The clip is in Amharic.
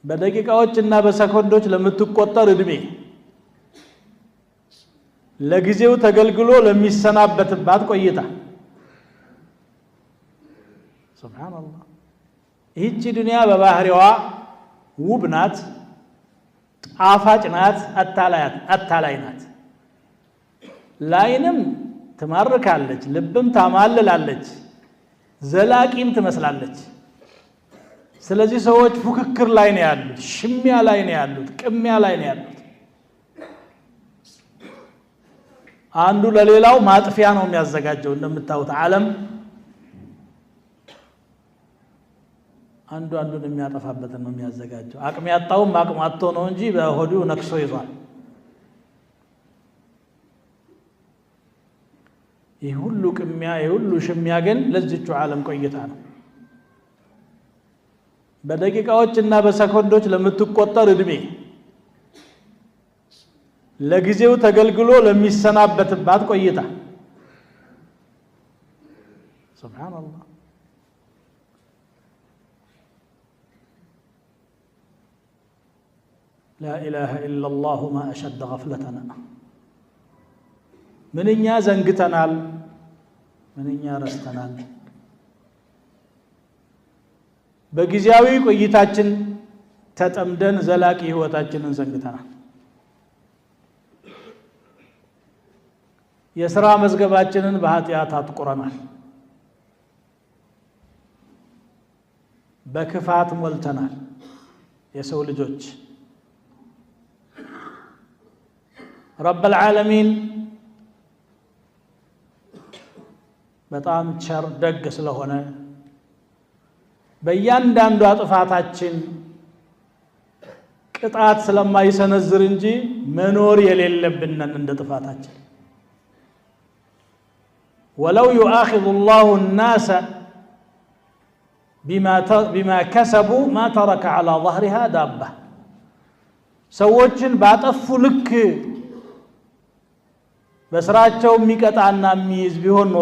በደቂቃዎችና በሰኮንዶች ለምትቆጠር እድሜ ለጊዜው ተገልግሎ ለሚሰናበትባት ቆይታ ሱብሃንአላህ ይህች ዱንያ በባህሪዋ ውብ ናት ጣፋጭ ናት አታላይ ናት ላይንም ትማርካለች ልብም ታማልላለች ዘላቂም ትመስላለች ስለዚህ ሰዎች ፉክክር ላይ ነው ያሉት ሽሚያ ላይ ነው ያሉት ቅሚያ ላይ ነው ያሉት አንዱ ለሌላው ማጥፊያ ነው የሚያዘጋጀው እንደምታውቁት ዓለም አንዱን የሚያጠፋበት ነው የሚያዘጋጀው አቅም ያጣውም አቅም አጥቶ ነው እንጂ በሆዱ ነክሶ ይዟል ይህ ሁሉ ቅሚያ ይህ ሁሉ ሽሚያ ግን ለዚቹ ዓለም ቆይታ ነው በደቂቃዎችና በሰኮንዶች ለምትቆጠር እድሜ ለጊዜው ተገልግሎ ለሚሰናበትባት ቆይታ ሱብሃንአላህ لا إله إلا الله ما أشد غفلتنا منኛ ዘንግተናል ምንኛ ረስተናል በጊዜያዊ ቆይታችን ተጠምደን ዘላቂ ህይወታችንን ዘንግተናል የሥራ መዝገባችንን በኃጢአት አጥቁረናል በክፋት ሞልተናል የሰው ልጆች رب العالمين በጣም ቸር ደግ ስለሆነ በእያንዳንዱ ጥፋታችን ቅጣት ስለማይሰነዝር እንጂ መኖር የሌለብን እንደ ጥፋታችን ولو يؤاخذ الله الناس بما كسبوا ما ترك على ظهرها دابة ሰዎችን ባጠፉ ልክ በስራቸው የሚቀጣና የሚይዝ ቢሆን